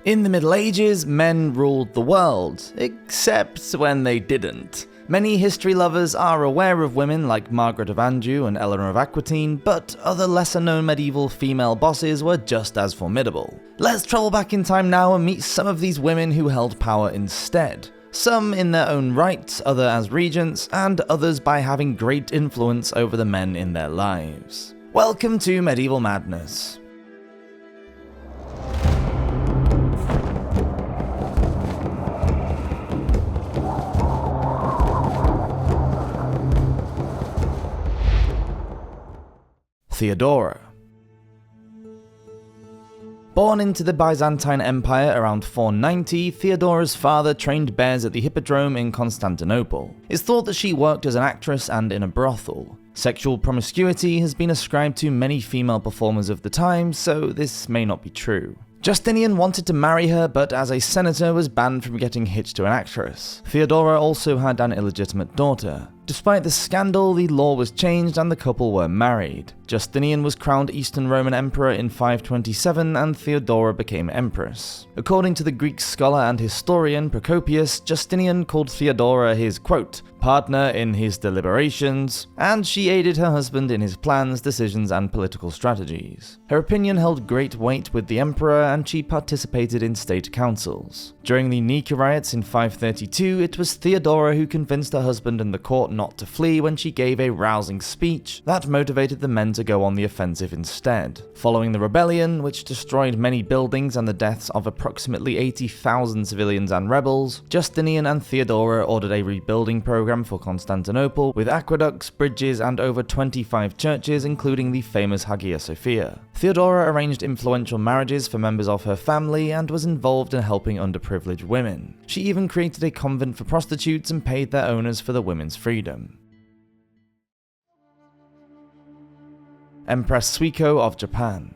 In the Middle Ages, men ruled the world, except when they didn't. Many history lovers are aware of women like Margaret of Anjou and Eleanor of Aquitaine, but other lesser-known medieval female bosses were just as formidable. Let's travel back in time now and meet some of these women who held power instead. Some in their own right, others as regents, and others by having great influence over the men in their lives. Welcome to Medieval Madness. Theodora. Born into the Byzantine Empire around 490, Theodora's father trained bears at the Hippodrome in Constantinople. It's thought that she worked as an actress and in a brothel. Sexual promiscuity has been ascribed to many female performers of the time, so this may not be true. Justinian wanted to marry her, but as a senator was banned from getting hitched to an actress. Theodora also had an illegitimate daughter. Despite the scandal, the law was changed and the couple were married. Justinian was crowned Eastern Roman Emperor in 527 and Theodora became Empress. According to the Greek scholar and historian Procopius, Justinian called Theodora his, quote, partner in his deliberations, and she aided her husband in his plans, decisions, and political strategies. Her opinion held great weight with the emperor and she participated in state councils. During the Nika riots in 532, it was Theodora who convinced her husband and the court not to flee when she gave a rousing speech that motivated the men to go on the offensive instead. Following the rebellion, which destroyed many buildings and the deaths of approximately 80,000 civilians and rebels, Justinian and Theodora ordered a rebuilding program for Constantinople with aqueducts, bridges, and over 25 churches, including the famous Hagia Sophia. Theodora arranged influential marriages for members of her family and was involved in helping underprivileged women. She even created a convent for prostitutes and paid their owners for the women's freedom. Empress Suiko of Japan.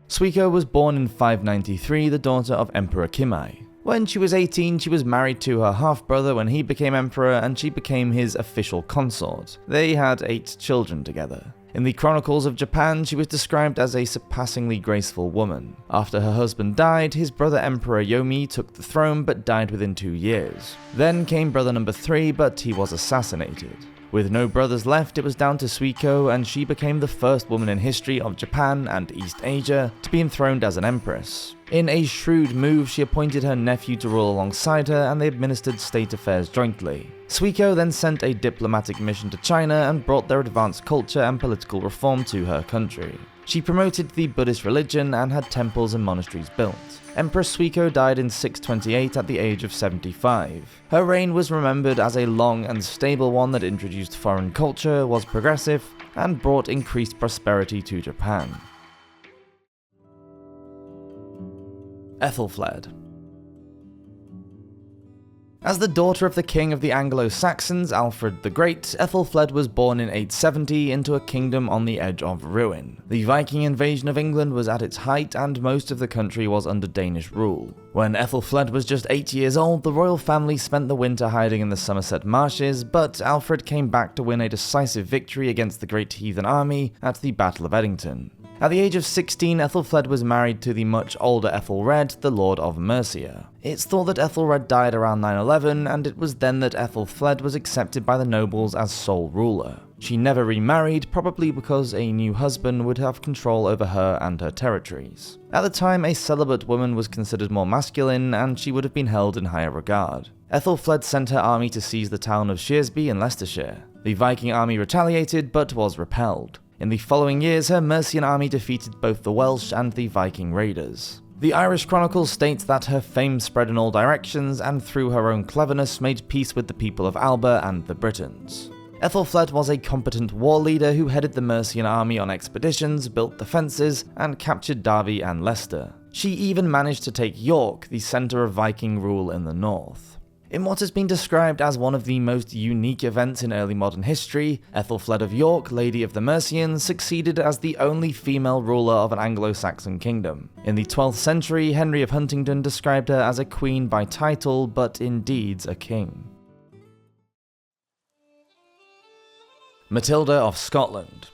Suiko was born in 593, the daughter of Emperor Kimai. When she was 18, she was married to her half-brother when he became emperor, and she became his official consort. They had 8 children together. In the Chronicles of Japan, she was described as a surpassingly graceful woman. After her husband died, his brother Emperor Yomi took the throne but died within 2 years. Then came brother number 3, but he was assassinated. With no brothers left, it was down to Suiko, and she became the first woman in history of Japan and East Asia to be enthroned as an empress. In a shrewd move, she appointed her nephew to rule alongside her, and they administered state affairs jointly. Suiko then sent a diplomatic mission to China and brought their advanced culture and political reform to her country. She promoted the Buddhist religion and had temples and monasteries built. Empress Suiko died in 628 at the age of 75. Her reign was remembered as a long and stable one that introduced foreign culture, was progressive, and brought increased prosperity to Japan. Aethelflaed. As the daughter of the king of the Anglo-Saxons, Alfred the Great, Aethelflaed was born in 870 into a kingdom on the edge of ruin. The Viking invasion of England was at its height and most of the country was under Danish rule. When Aethelflaed was just 8 years old, the royal family spent the winter hiding in the Somerset marshes, but Alfred came back to win a decisive victory against the great heathen army at the Battle of Edington. At the age of 16, Aethelflaed was married to the much older Ethelred, the Lord of Mercia. It's thought that Ethelred died around 911, and it was then that Aethelflaed was accepted by the nobles as sole ruler. She never remarried, probably because a new husband would have control over her and her territories. At the time, a celibate woman was considered more masculine, and she would have been held in higher regard. Aethelflaed sent her army to seize the town of Shrewsbury in Leicestershire. The Viking army retaliated, but was repelled. In the following years, her Mercian army defeated both the Welsh and the Viking raiders. The Irish Chronicles states that her fame spread in all directions and through her own cleverness made peace with the people of Alba and the Britons. Aethelflaed was a competent war leader who headed the Mercian army on expeditions, built defences, and captured Derby and Leicester. She even managed to take York, the centre of Viking rule in the north. In what has been described as one of the most unique events in early modern history, Aethelflaed of York, Lady of the Mercians, succeeded as the only female ruler of an Anglo-Saxon kingdom. In the 12th century, Henry of Huntingdon described her as a queen by title, but in deeds a king. Matilda of Scotland.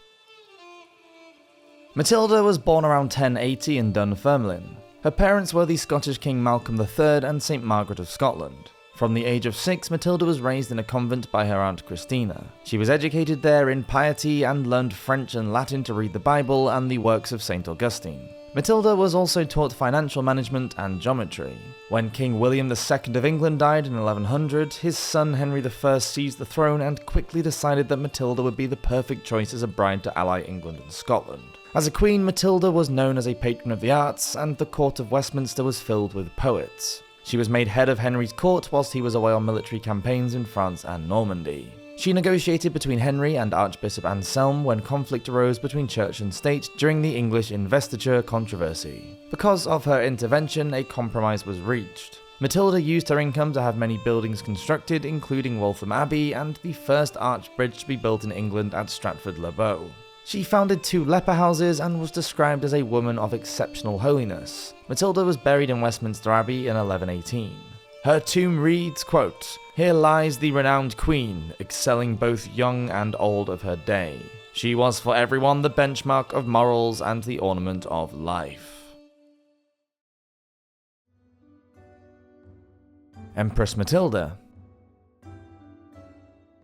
Matilda was born around 1080 in Dunfermline. Her parents were the Scottish King Malcolm III and St. Margaret of Scotland. From the age of 6, Matilda was raised in a convent by her Aunt Christina. She was educated there in piety and learned French and Latin to read the Bible and the works of St. Augustine. Matilda was also taught financial management and geometry. When King William II of England died in 1100, his son Henry I seized the throne and quickly decided that Matilda would be the perfect choice as a bride to ally England and Scotland. As a queen, Matilda was known as a patron of the arts, and the court of Westminster was filled with poets. She was made head of Henry's court whilst he was away on military campaigns in France and Normandy. She negotiated between Henry and Archbishop Anselm when conflict arose between church and state during the English investiture controversy. Because of her intervention, a compromise was reached. Matilda used her income to have many buildings constructed, including Waltham Abbey and the first arch bridge to be built in England at Stratford-le-Bow. She founded 2 leper houses and was described as a woman of exceptional holiness. Matilda was buried in Westminster Abbey in 1118. Her tomb reads, quote, "Here lies the renowned queen, excelling both young and old of her day. She was for everyone the benchmark of morals and the ornament of life." Empress Matilda.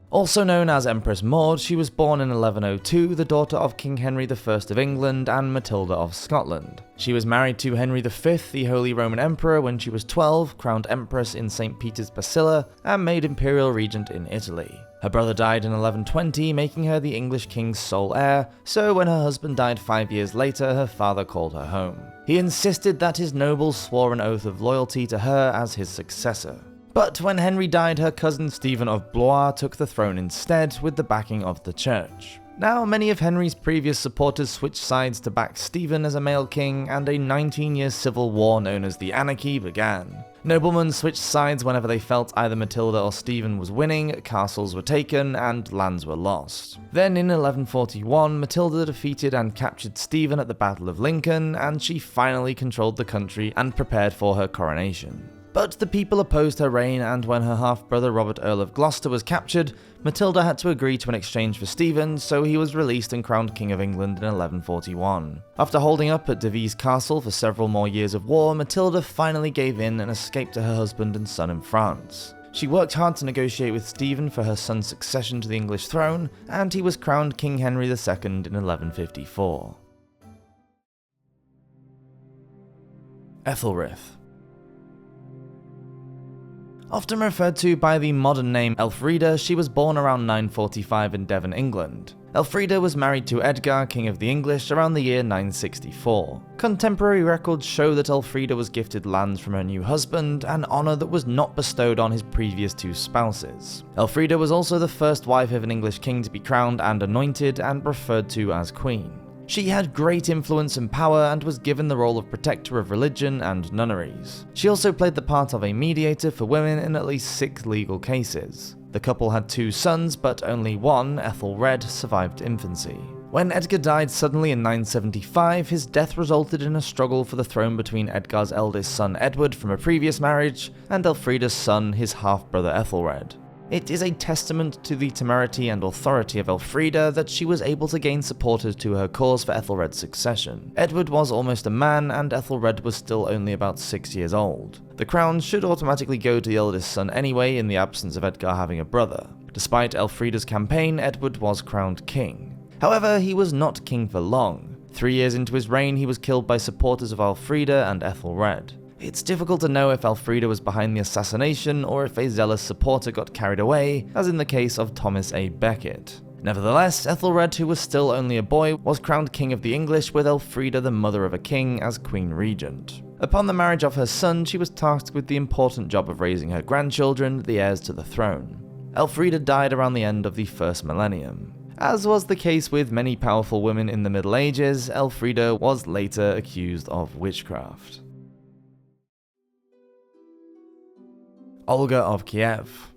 Also known as Empress Maud, she was born in 1102, the daughter of King Henry I of England and Matilda of Scotland. She was married to Henry V, the Holy Roman Emperor, when she was 12, crowned Empress in St. Peter's Basilica, and made Imperial Regent in Italy. Her brother died in 1120, making her the English king's sole heir, so when her husband died 5 years later, her father called her home. He insisted that his nobles swore an oath of loyalty to her as his successor. But when Henry died, her cousin Stephen of Blois took the throne instead, with the backing of the church. Now, many of Henry's previous supporters switched sides to back Stephen as a male king, and a 19-year civil war known as the Anarchy began. Noblemen switched sides whenever they felt either Matilda or Stephen was winning, castles were taken, and lands were lost. Then in 1141, Matilda defeated and captured Stephen at the Battle of Lincoln, and she finally controlled the country and prepared for her coronation. But the people opposed her reign, and when her half-brother Robert Earl of Gloucester was captured, Matilda had to agree to an exchange for Stephen, so he was released and crowned King of England in 1141. After holding up at Devizes Castle for several more years of war, Matilda finally gave in and escaped to her husband and son in France. She worked hard to negotiate with Stephen for her son's succession to the English throne, and he was crowned King Henry II in 1154. Aethelflaed. Often referred to by the modern name Elfrida, she was born around 945 in Devon, England. Elfrida was married to Edgar, King of the English, around the year 964. Contemporary records show that Elfrida was gifted lands from her new husband, an honour that was not bestowed on his previous 2 spouses. Elfrida was also the first wife of an English king to be crowned and anointed, and referred to as queen. She had great influence and power and was given the role of protector of religion and nunneries. She also played the part of a mediator for women in at least 6 legal cases. The couple had 2 sons, but only one, Aethelred, survived infancy. When Edgar died suddenly in 975, his death resulted in a struggle for the throne between Edgar's eldest son Edward from a previous marriage and Elfrida's son, his half-brother Aethelred. It is a testament to the temerity and authority of Elfrida that she was able to gain supporters to her cause for Ethelred's succession. Edward was almost a man, and Ethelred was still only about 6 years old. The crown should automatically go to the eldest son anyway, in the absence of Edgar having a brother. Despite Elfrida's campaign, Edward was crowned king. However, he was not king for long. 3 years into his reign, he was killed by supporters of Elfrida and Aethelred. It's difficult to know if Elfrida was behind the assassination or if a zealous supporter got carried away, as in the case of Thomas A. Becket. Nevertheless, Ethelred, who was still only a boy, was crowned King of the English with Elfrida, the mother of a king, as Queen Regent. Upon the marriage of her son, she was tasked with the important job of raising her grandchildren, the heirs to the throne. Elfrida died around the end of the first millennium. As was the case with many powerful women in the Middle Ages, Elfrida was later accused of witchcraft. Olga of Kiev.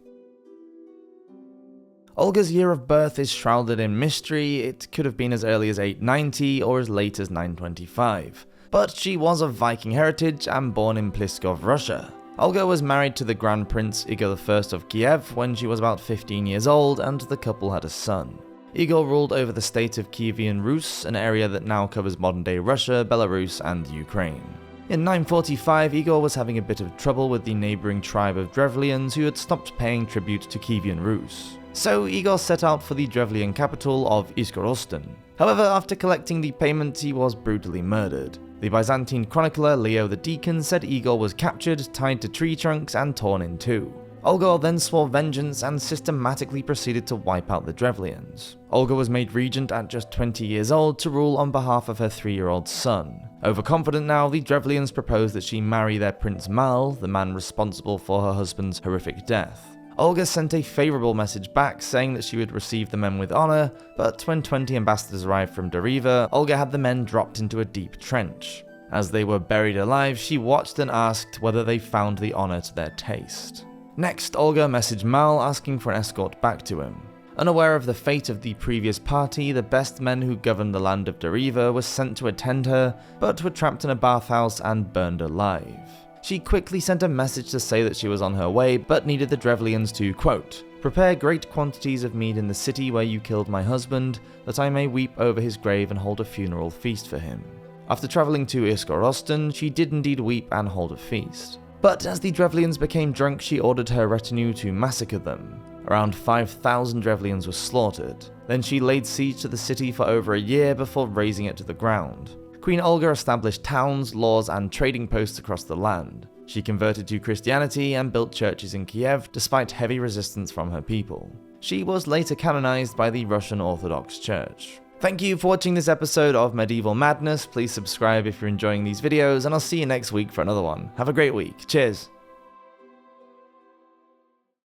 Olga's year of birth is shrouded in mystery. It could have been as early as 890 or as late as 925. But she was of Viking heritage and born in Pskov, Russia. Olga was married to the Grand Prince Igor I of Kiev when she was about 15 years old, and the couple had a son. Igor ruled over the state of Kievan Rus, an area that now covers modern-day Russia, Belarus, and Ukraine. In 945, Igor was having a bit of trouble with the neighbouring tribe of Drevlians who had stopped paying tribute to Kievan Rus. So Igor set out for the Drevlian capital of Scariest. However, after collecting the payment, he was brutally murdered. The Byzantine chronicler Leo the Deacon said Igor was captured, tied to tree trunks, and torn in two. Olga then swore vengeance and systematically proceeded to wipe out the Drevlians. Olga was made regent at just 20 years old to rule on behalf of her 3-year-old son. Overconfident now, the Drevlians proposed that she marry their Prince Mal, the man responsible for her husband's horrific death. Olga sent a favourable message back saying that she would receive the men with honour, but when 20 ambassadors arrived from Deriva, Olga had the men dropped into a deep trench. As they were buried alive, she watched and asked whether they found the honour to their taste. Next, Olga messaged Mal asking for an escort back to him. Unaware of the fate of the previous party, the best men who governed the land of Deriva were sent to attend her, but were trapped in a bathhouse and burned alive. She quickly sent a message to say that she was on her way, but needed the Drevlians to, quote, "Prepare great quantities of mead in the city where you killed my husband, that I may weep over his grave and hold a funeral feast for him." After travelling to Scariest, she did indeed weep and hold a feast. But as the Drevlians became drunk, she ordered her retinue to massacre them. Around 5,000 Drevlians were slaughtered. Then she laid siege to the city for over a year before razing it to the ground. Queen Olga established towns, laws, and trading posts across the land. She converted to Christianity and built churches in Kiev despite heavy resistance from her people. She was later canonized by the Russian Orthodox Church. Thank you for watching this episode of Medieval Madness. Please subscribe if you're enjoying these videos, and I'll see you next week for another one. Have a great week. Cheers!